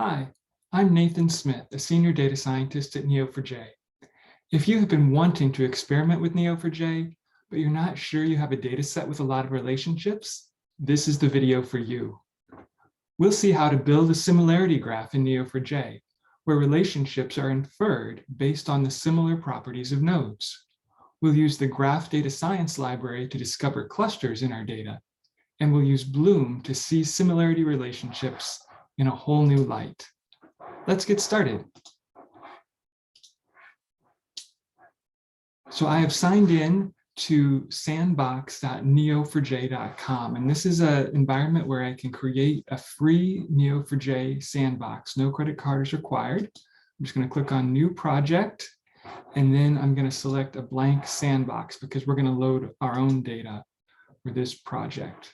Hi, I'm Nathan Smith, a senior data scientist at Neo4j. If you have been wanting to experiment with Neo4j, but you're not sure you have a data set with a lot of relationships, this is the video for you. We'll see how to build a similarity graph in Neo4j, where relationships are inferred based on the similar properties of nodes. We'll use the Graph Data Science library to discover clusters in our data, and we'll use Bloom to see similarity relationships in a whole new light. Let's get started. So I have signed in to sandbox.neo4j.com, and this is an environment where I can create a free Neo4j sandbox. No credit card is required. I'm just going to click on New Project, and then I'm going to select a blank sandbox because we're going to load our own data for this project.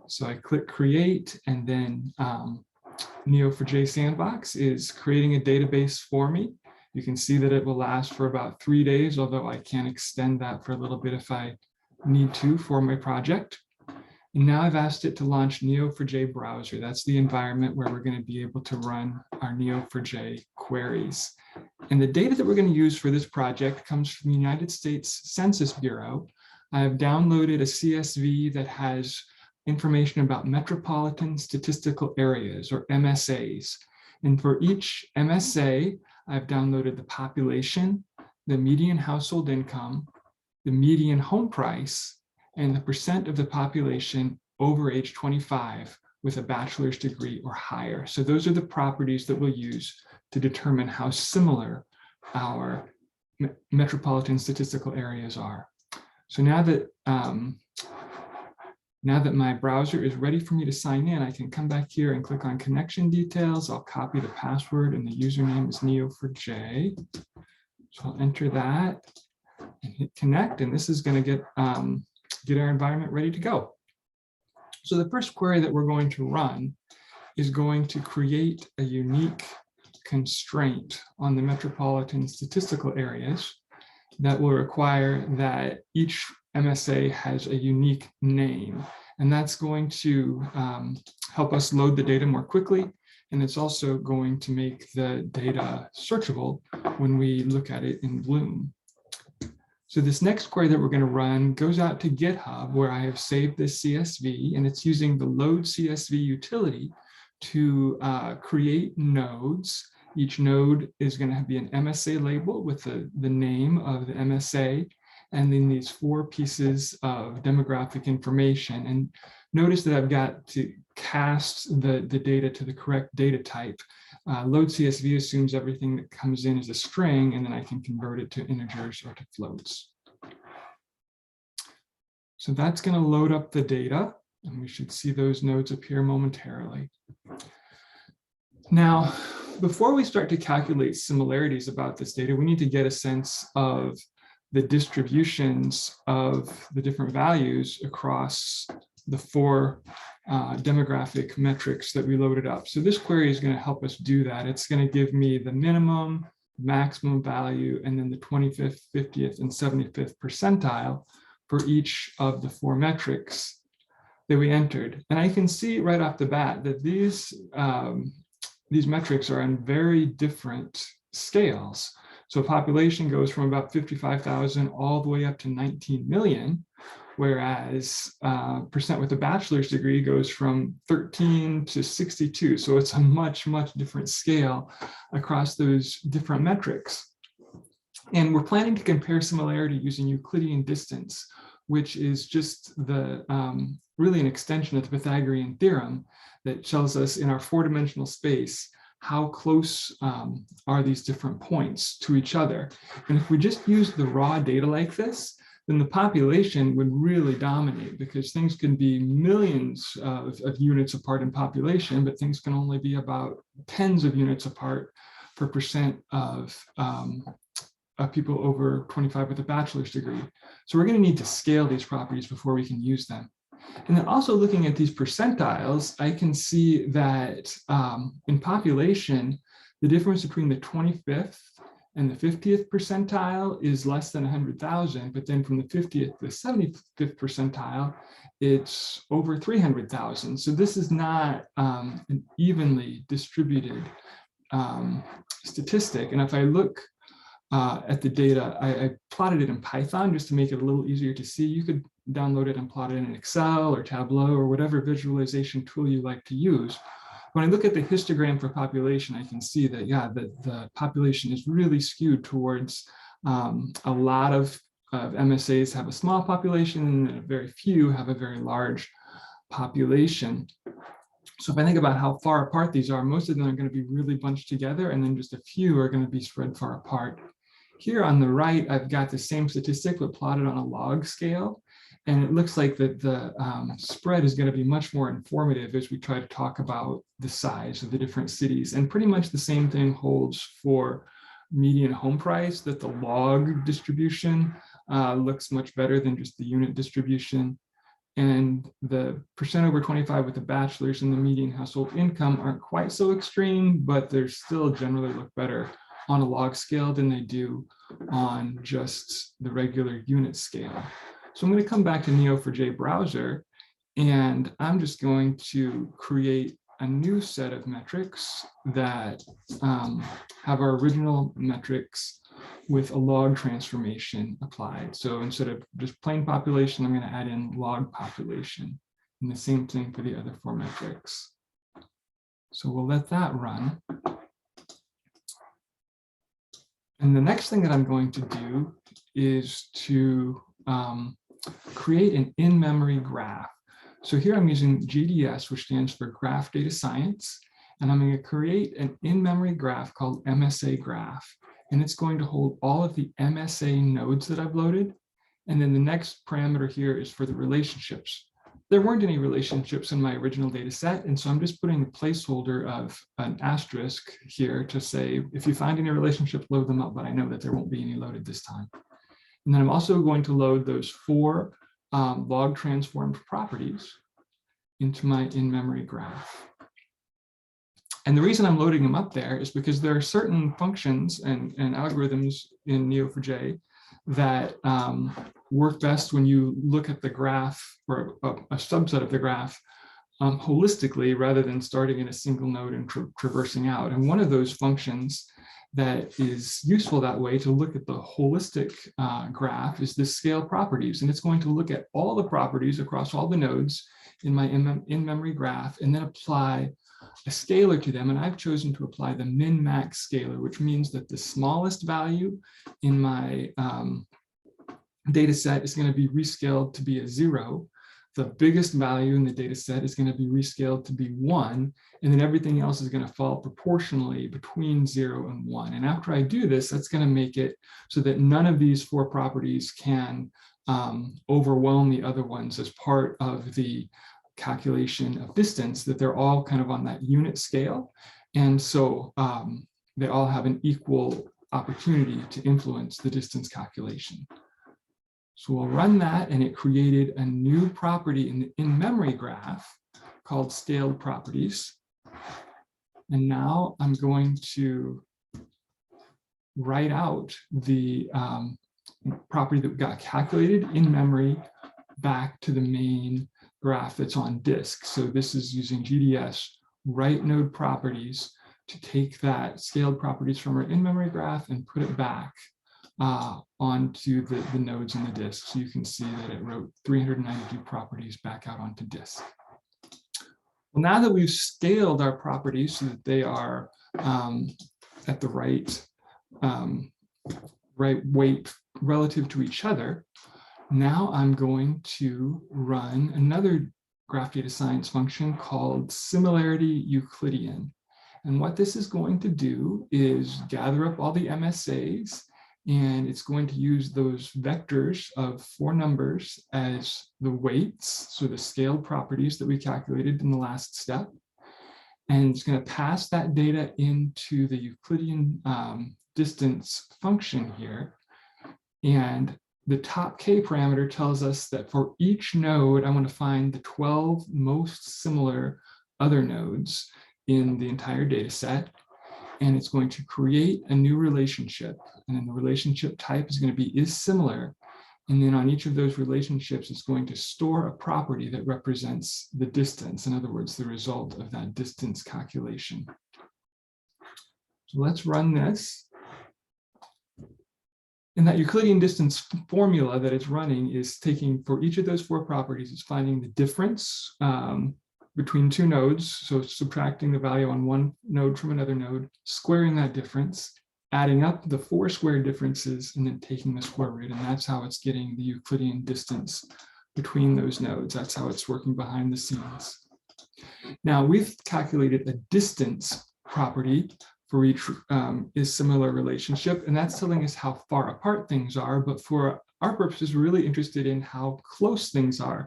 So I click Create, and then Neo4j Sandbox is creating a database for me. You can see that it will last for about 3 days, although I can extend that for a little bit if I need to for my project. And now I've asked it to launch Neo4j browser. That's the environment where we're going to be able to run our Neo4j queries. And the data that we're going to use for this project comes from the United States Census Bureau. I have downloaded a CSV that has information about metropolitan statistical areas, or MSAs. And for each MSA, I've downloaded the population, the median household income, the median home price, and the percent of the population over age 25 with a bachelor's degree or higher. So those are the properties that we'll use to determine how similar our metropolitan statistical areas are. So now that my browser is ready for me to sign in, I can come back here and click on connection details. I'll copy the password, and the username is Neo4j. So I'll enter that and hit connect, and this is going to get our environment ready to go. So the first query that we're going to run is going to create a unique constraint on the metropolitan statistical areas that will require that each MSA has a unique name, and that's going to help us load the data more quickly, and it's also going to make the data searchable when we look at it in Bloom. So this next query that we're going to run goes out to GitHub, where I have saved this CSV, and it's using the load CSV utility to create nodes. Each node is going to be an MSA label with the name of the MSA, and then these 4 pieces of demographic information. And notice that I've got to cast the data to the correct data type. Load CSV assumes everything that comes in is a string, and then I can convert it to integers or to floats. So that's going to load up the data, and we should see those nodes appear momentarily. Now, before we start to calculate similarities about this data, we need to get a sense of the distributions of the different values across the 4 demographic metrics that we loaded up. So this query is going to help us do that. It's going to give me the minimum, maximum value, and then the 25th, 50th, and 75th percentile for each of the 4 metrics that we entered. And I can see right off the bat that these metrics are on very different scales. So population goes from about 55,000 all the way up to 19 million, whereas percent with a bachelor's degree goes from 13 to 62. So it's a much, much different scale across those different metrics. And we're planning to compare similarity using Euclidean distance, which is just the really an extension of the Pythagorean theorem that tells us in our 4-dimensional space how close are these different points to each other. And if we just use the raw data like this, then the population would really dominate, because things can be millions of units apart in population, but things can only be about tens of units apart per percent of people over 25 with a bachelor's degree. So we're going to need to scale these properties before we can use them. And then also looking at these percentiles, I can see that in population, the difference between the 25th and the 50th percentile is less than 100,000, but then from the 50th to the 75th percentile, it's over 300,000. So this is not an evenly distributed statistic. And if I look at the data, I plotted it in Python just to make it a little easier to see. You could download it and plot it in Excel or Tableau or whatever visualization tool you like to use. When I look at the histogram for population, I can see that, yeah, the population is really skewed towards a lot of MSAs have a small population and very few have a very large population. So if I think about how far apart these are, most of them are going to be really bunched together, and then just a few are going to be spread far apart. Here on the right, I've got the same statistic, but plotted on a log scale. And it looks like that the spread is going to be much more informative as we try to talk about the size of the different cities. And pretty much the same thing holds for median home price, that the log distribution looks much better than just the unit distribution. And the percent over 25 with the bachelor's and the median household income aren't quite so extreme, but they still generally look better on a log scale than they do on just the regular unit scale. So I'm going to come back to Neo4j browser, and I'm just going to create a new set of metrics that have our original metrics with a log transformation applied. So instead of just plain population, I'm going to add in log population, and the same thing for the other four metrics. So we'll let that run. And the next thing that I'm going to do is to create an in-memory graph. So here I'm using GDS, which stands for Graph Data Science, and I'm going to create an in-memory graph called MSA graph. And it's going to hold all of the MSA nodes that I've loaded. And then the next parameter here is for the relationships. There weren't any relationships in my original data set, and so I'm just putting a placeholder of an asterisk here to say, if you find any relationship, load them up, but I know that there won't be any loaded this time. And then I'm also going to load those four log transformed properties into my in-memory graph. And the reason I'm loading them up there is because there are certain functions and algorithms in Neo4j that work best when you look at the graph, or a subset of the graph, holistically, rather than starting in a single node and traversing out. And one of those functions that is useful that way to look at the holistic graph is the scale properties. And it's going to look at all the properties across all the nodes in my in-memory graph and then apply a scalar to them. And I've chosen to apply the min-max scalar, which means that the smallest value in my data set is going to be rescaled to be a 0. The biggest value in the data set is going to be rescaled to be 1, and then everything else is going to fall proportionally between 0 and 1. And after I do this, that's going to make it so that none of these four properties can overwhelm the other ones as part of the calculation of distance, that they're all kind of on that unit scale. And so they all have an equal opportunity to influence the distance calculation. So we'll run that, and it created a new property in the in-memory graph called scaled properties. And now I'm going to write out the property that got calculated in memory back to the main graph that's on disk. So this is using GDS write node properties to take that scaled properties from our in-memory graph and put it back onto the nodes in the disk. So you can see that it wrote 392 properties back out onto disk. Well, now that we've scaled our properties so that they are at the right weight relative to each other, now I'm going to run another graph data science function called similarity Euclidean. And what this is going to do is gather up all the MSAs, and it's going to use those vectors of 4 numbers as the weights, so the scaled properties that we calculated in the last step. And it's going to pass that data into the Euclidean distance function here. And the top K parameter tells us that for each node, I want to find the 12 most similar other nodes in the entire data set. and it's going to create a new relationship. And then the relationship type is going to be is similar. And then on each of those relationships, it's going to store a property that represents the distance. In other words, the result of that distance calculation. So let's run this. And that Euclidean distance formula that it's running is taking, for each of those 4 properties, it's finding the difference between 2 nodes. So subtracting the value on one node from another node, squaring that difference, adding up the 4 square differences, and then taking the square root. And that's how it's getting the Euclidean distance between those nodes. That's how it's working behind the scenes. Now we've calculated a distance property for each is similar relationship, and that's telling us how far apart things are. But for our purposes, we're really interested in how close things are.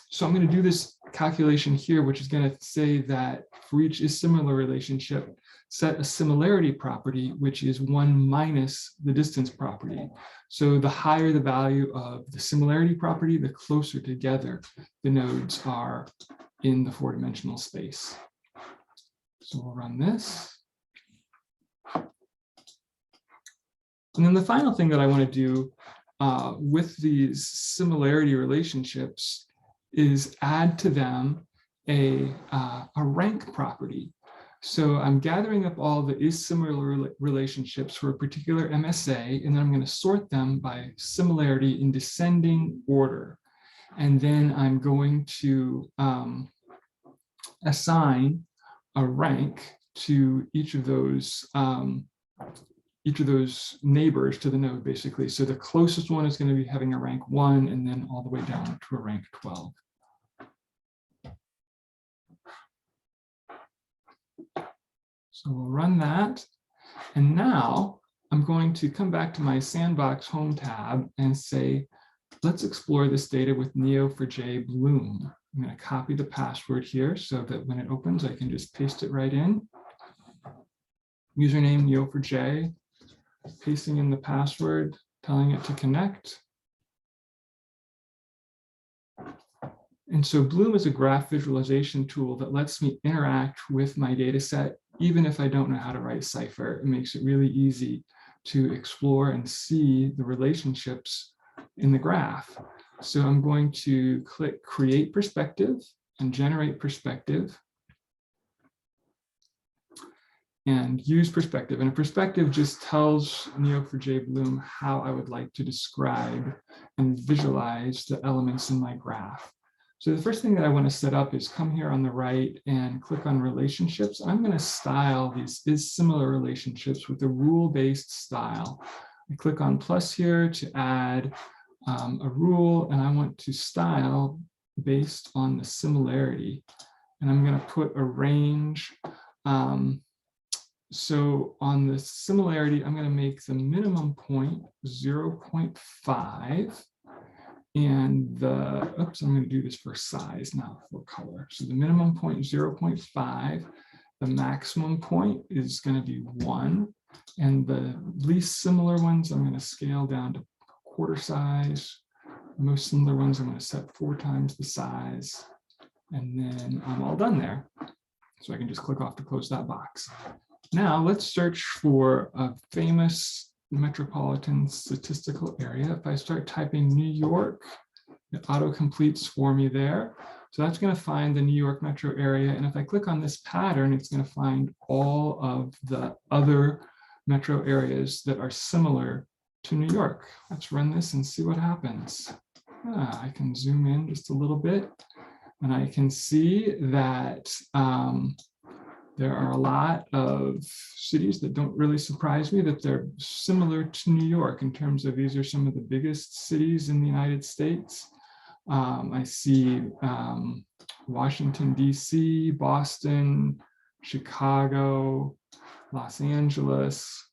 So I'm going to do this calculation here, which is going to say that for each is similar relationship, set a similarity property, which is 1 minus the distance property. So the higher the value of the similarity property, the closer together the nodes are in the 4-dimensional space. So we'll run this. And then the final thing that I want to do with these similarity relationships is add to them a rank property. So I'm gathering up all the is similar relationships for a particular MSA, and then I'm going to sort them by similarity in descending order. And then I'm going to assign a rank to each of those neighbors to the node, basically. So the closest one is going to be having a rank 1, and then all the way down to a rank 12. So we'll run that. And now I'm going to come back to my sandbox home tab and say, let's explore this data with Neo4j Bloom. I'm going to copy the password here so that when it opens, I can just paste it right in. Username Neo4j, pasting in the password, telling it to connect. And so Bloom is a graph visualization tool that lets me interact with my data set, even if I don't know how to write Cypher. It makes it really easy to explore and see the relationships in the graph. So I'm going to click Create Perspective and Generate Perspective and use perspective. And a perspective just tells Neo4j Bloom how I would like to describe and visualize the elements in my graph. So the first thing that I want to set up is come here on the right and click on relationships. I'm going to style these is similar relationships with a rule-based style. I click on plus here to add a rule, and I want to style based on the similarity. And I'm going to put a range. So on the similarity, I'm going to make the minimum point 0.5. And the, oops, I'm going to do this for size, not for color. So the minimum point is 0.5. The maximum point is going to be 1. And the least similar ones, I'm going to scale down to quarter size. The most similar ones, I'm going to set 4 times the size. And then I'm all done there. So I can just click off to close that box. Now let's search for a famous metropolitan statistical area. If I start typing New York, it auto-completes for me there. So that's going to find the New York metro area. And if I click on this pattern, it's going to find all of the other metro areas that are similar to New York. Let's run this and see what happens. I can zoom in just a little bit, and I can see that there are a lot of cities that don't really surprise me that they're similar to New York in terms of these are some of the biggest cities in the United States. I see Washington, D.C., Boston, Chicago, Los Angeles.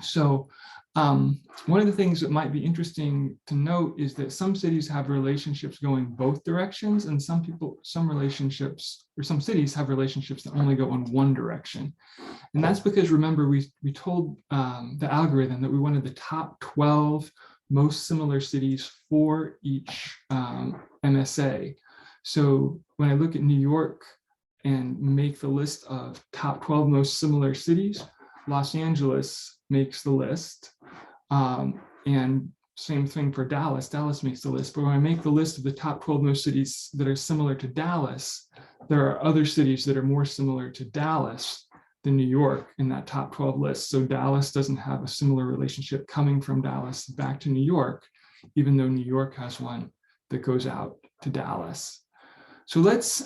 So one of the things that might be interesting to note is that some cities have relationships going both directions, and some relationships, or some cities have relationships that only go in one direction. And that's because, remember, we told the algorithm that we wanted the top 12 most similar cities for each MSA. So when I look at New York and make the list of top 12 most similar cities. Los Angeles makes the list. And same thing for Dallas. Dallas makes the list. But when I make the list of the top 12 most cities that are similar to Dallas, there are other cities that are more similar to Dallas than New York in that top 12 list. So Dallas doesn't have a similar relationship coming from Dallas back to New York, even though New York has one that goes out to Dallas. So let's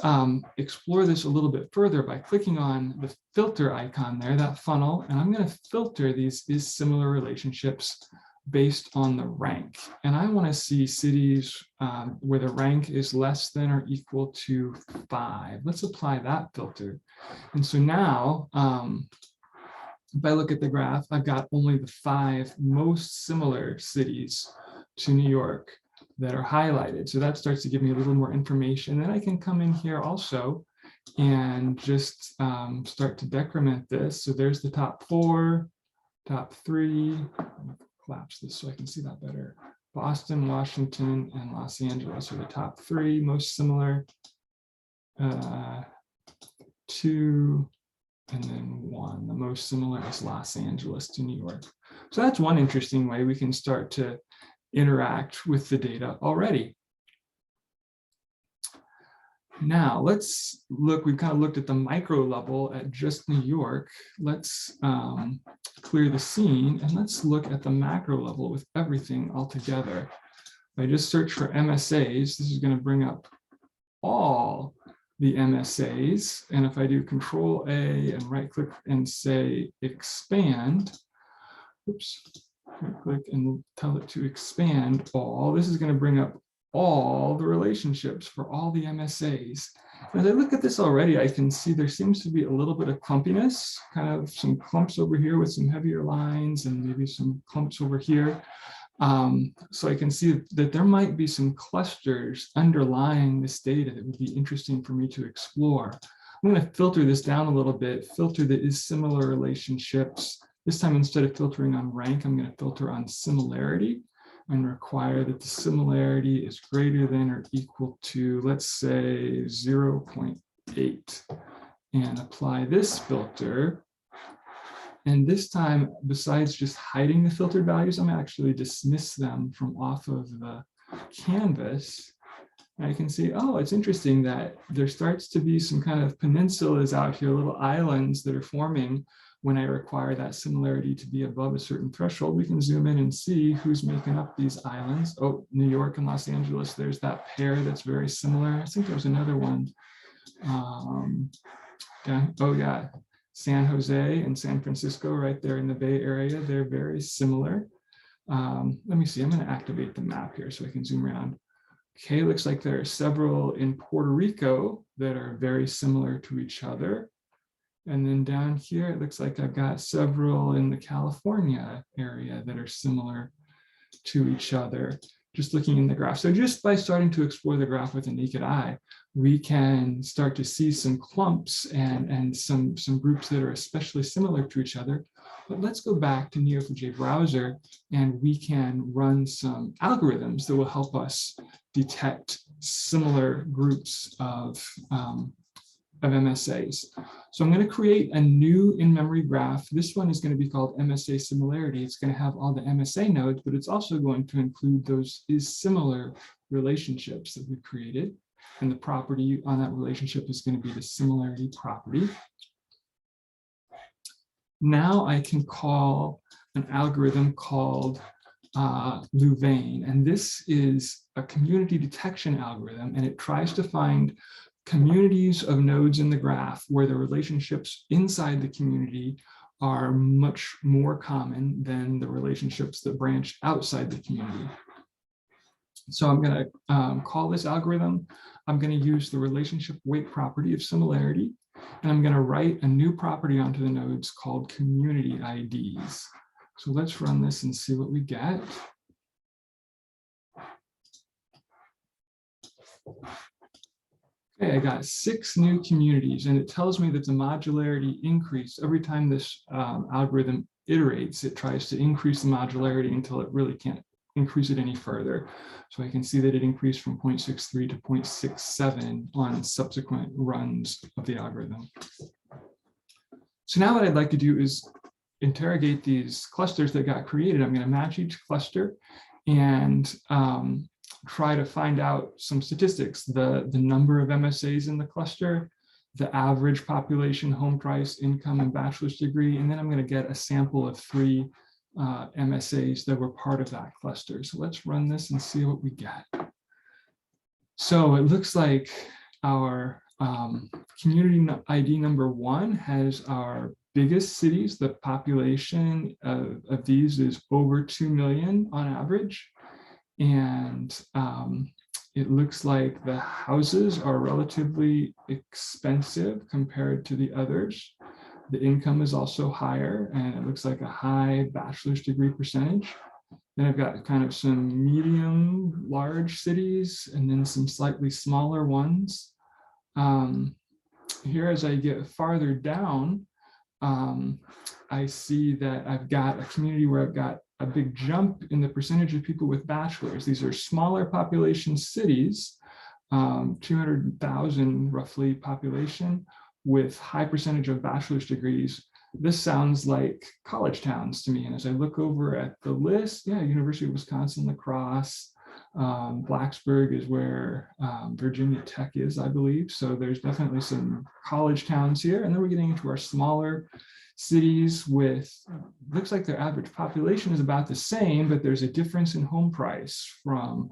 explore this a little bit further by clicking on the filter icon there, that funnel, and I'm going to filter these similar relationships based on the rank. And I want to see cities where the rank is less than or equal to 5. Let's apply that filter. And so now, if I look at the graph, I've got only the 5 most similar cities to New York that are highlighted. So that starts to give me a little more information. Then I can come in here also and just start to decrement this. So there's the top 4, top 3. Collapse this so I can see that better. Boston, Washington, and Los Angeles are the top 3 most similar. 2, and then 1. The most similar is Los Angeles to New York. So that's one interesting way we can start to interact with the data already. Now let's look, we've kind of looked at the micro level at just New York. Let's clear the scene and let's look at the macro level with everything all together. If I just search for MSAs, this is going to bring up all the MSAs. And if I do Control A and right click and say expand, oops, right click and tell it to expand all, this is going to bring up all the relationships for all the MSAs. As I look at this already, I can see there seems to be a little bit of clumpiness, kind of some clumps over here with some heavier lines and maybe some clumps over here. So I can see that there might be some clusters underlying this data that would be interesting for me to explore. I'm going to filter this down a little bit, filter the is similar relationships. This time, instead of filtering on rank, I'm going to filter on similarity and require that the similarity is greater than or equal to, let's say, 0.8, and apply this filter. And this time, besides just hiding the filtered values, I'm actually dismiss them from off of the canvas. And I can see, oh, it's interesting that there starts to be some kind of peninsulas out here, little islands that are forming when I require that similarity to be above a certain threshold. We can zoom in and see who's making up these islands. Oh, New York and Los Angeles, there's that pair that's very similar. I think there's another one. Oh yeah, San Jose and San Francisco right there in the Bay Area, they're very similar. Let me see, I'm going to activate the map here so I can zoom around. Okay, looks like there are several in Puerto Rico that are very similar to each other. And then down here, it looks like I've got several in the California area that are similar to each other, just looking in the graph. So just by starting to explore the graph with the naked eye, we can start to see some clumps and some groups that are especially similar to each other. But let's go back to Neo4j browser and we can run some algorithms that will help us detect similar groups of MSAs. So I'm going to create a new in-memory graph. This one is going to be called MSA similarity. It's going to have all the MSA nodes, but it's also going to include those is similar relationships that we've created. And the property on that relationship is going to be the similarity property. Now I can call an algorithm called Louvain, and this is a community detection algorithm, and it tries to find communities of nodes in the graph where the relationships inside the community are much more common than the relationships that branch outside the community. So I'm going to call this algorithm. I'm going to use the relationship weight property of similarity, and I'm going to write a new property onto the nodes called community IDs. So let's run this and see what we get. Okay, I got 6 new communities, and it tells me that the modularity increased every time this algorithm iterates. It tries to increase the modularity until it really can't increase it any further. So I can see that it increased from 0.63 to 0.67 on subsequent runs of the algorithm. So now what I'd like to do is interrogate these clusters that got created. I'm going to match each cluster and try to find out some statistics, the number of MSAs in the cluster, the average population, home price, income, and bachelor's degree. And then I'm going to get a sample of 3 MSAs that were part of that cluster. So let's run this and see what we get. So it looks like our community ID number 1 has our biggest cities. The population of these is over 2 million on average. And it looks like the houses are relatively expensive compared to the others. The income is also higher, and it looks like a high bachelor's degree percentage. Then I've got kind of some medium, large cities, and then some slightly smaller ones. Here, as I get farther down, I see that I've got a community where I've got a big jump in the percentage of people with bachelors. These are smaller population cities, 200,000 roughly population, with high percentage of bachelor's degrees. This sounds like college towns to me. And as I look over at the list, yeah, University of Wisconsin, La Crosse, Blacksburg is where Virginia Tech is, I believe. So there's definitely some college towns here. And then we're getting into our smaller cities with, looks like their average population is about the same, but there's a difference in home price from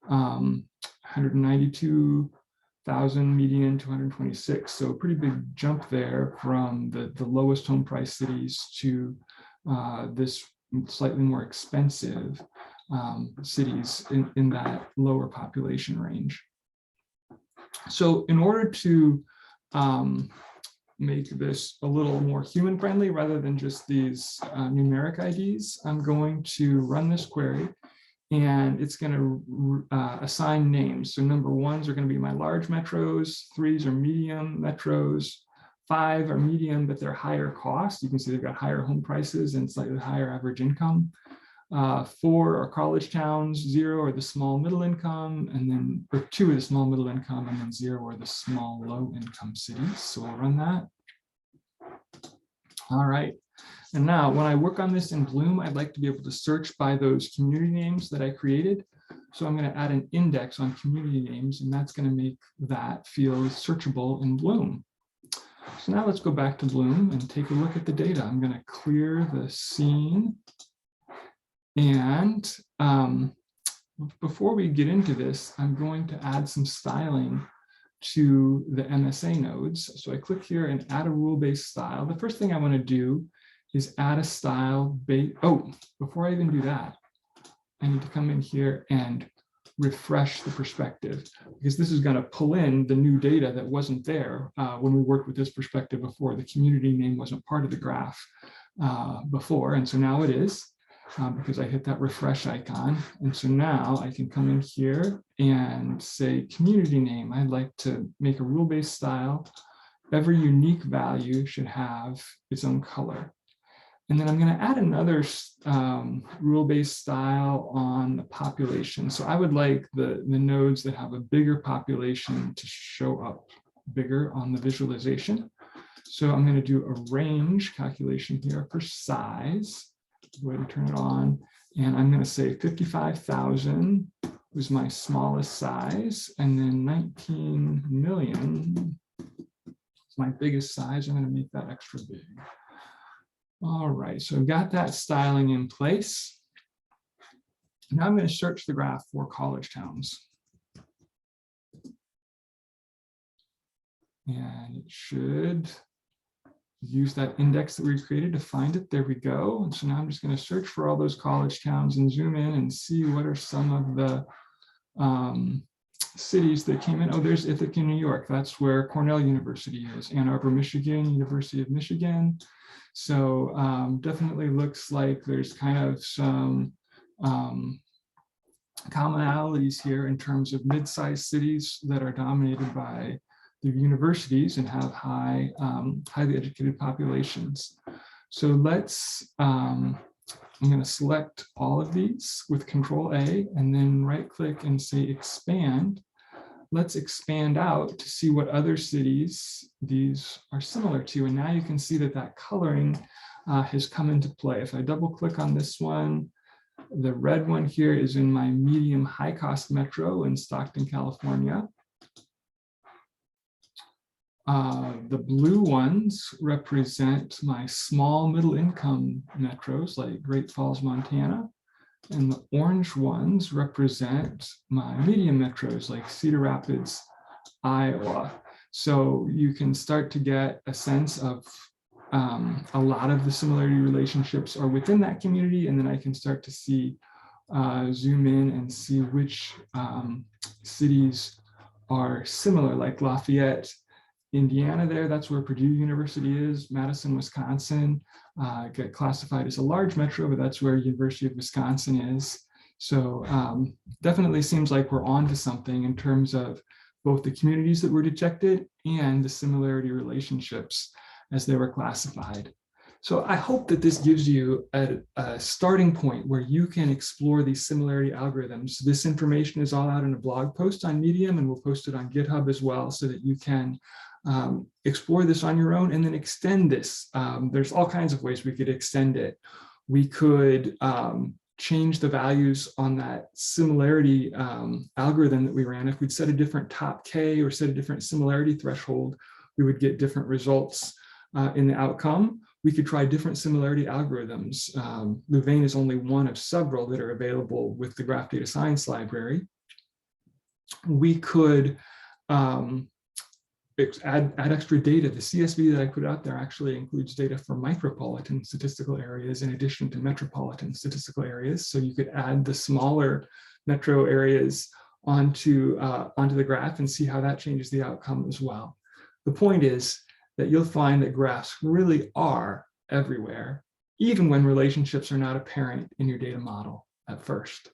192,000 median to 126. So a pretty big jump there from the lowest home price cities to this slightly more expensive cities in that lower population range. So in order to make this a little more human friendly rather than just these numeric IDs, I'm going to run this query and it's going to assign names. So number 1s are going to be my large metros, 3s are medium metros, 5 are medium, but they're higher cost. You can see they've got higher home prices and slightly higher average income. 4 are college towns, 0 are the small middle income, and then, or 2 are the small middle income, and then 0 are the small low income cities. So we'll run that. All right. And now when I work on this in Bloom, I'd like to be able to search by those community names that I created. So I'm going to add an index on community names, and that's going to make that feel searchable in Bloom. So now let's go back to Bloom and take a look at the data. I'm going to clear the scene. And before we get into this, I'm going to add some styling to the MSA nodes. So I click here and add a rule-based style. The first thing I want to do is add a style. Before I even do that, I need to come in here and refresh the perspective, because this is going to pull in the new data that wasn't there when we worked with this perspective before. The community name wasn't part of the graph before, and so now it is. Because I hit that refresh icon. And so now I can come in here and say community name. I'd like to make a rule-based style. Every unique value should have its own color. And then I'm going to add another rule-based style on the population. So I would like the nodes that have a bigger population to show up bigger on the visualization. So I'm going to do a range calculation here for size. Go ahead and turn it on, and I'm going to say 55,000 was my smallest size, and then 19 million is my biggest size. I'm going to make that extra big. All right, so I've got that styling in place. Now I'm going to search the graph for college towns. And it should use that index that we created to find it. There we go. And so now I'm just going to search for all those college towns and zoom in and see what are some of the cities that came in. Oh, there's Ithaca, New York. That's where Cornell University is. Ann Arbor, Michigan, University of Michigan. So definitely looks like there's kind of some commonalities here in terms of mid-sized cities that are dominated by the universities and have highly educated populations. So let's I'm going to select all of these with Control A and then right click and say expand. Let's expand out to see what other cities these are similar to. And now you can see that that coloring has come into play. If I double click on this one, the red one here is in my medium high cost metro in Stockton, California. The blue ones represent my small middle income metros like Great Falls, Montana. And the orange ones represent my medium metros like Cedar Rapids, Iowa. So you can start to get a sense of a lot of the similarity relationships are within that community. And then I can start to see, zoom in and see which cities are similar, like Lafayette, Indiana there, that's where Purdue University is. Madison, Wisconsin, get classified as a large metro, but that's where University of Wisconsin is. So definitely seems like we're on to something in terms of both the communities that were detected and the similarity relationships as they were classified. So I hope that this gives you a starting point where you can explore these similarity algorithms. This information is all out in a blog post on Medium, and we'll post it on GitHub as well so that you can explore this on your own and then extend this. There's all kinds of ways we could extend it. We could change the values on that similarity algorithm that we ran. If we'd set a different top K or set a different similarity threshold, we would get different results in the outcome. We could try different similarity algorithms. Louvain is only one of several that are available with the Graph Data Science Library. We could add extra data. The CSV that I put out there actually includes data for micropolitan statistical areas in addition to metropolitan statistical areas. So you could add the smaller metro areas onto the graph and see how that changes the outcome as well. The point is that you'll find that graphs really are everywhere, even when relationships are not apparent in your data model at first.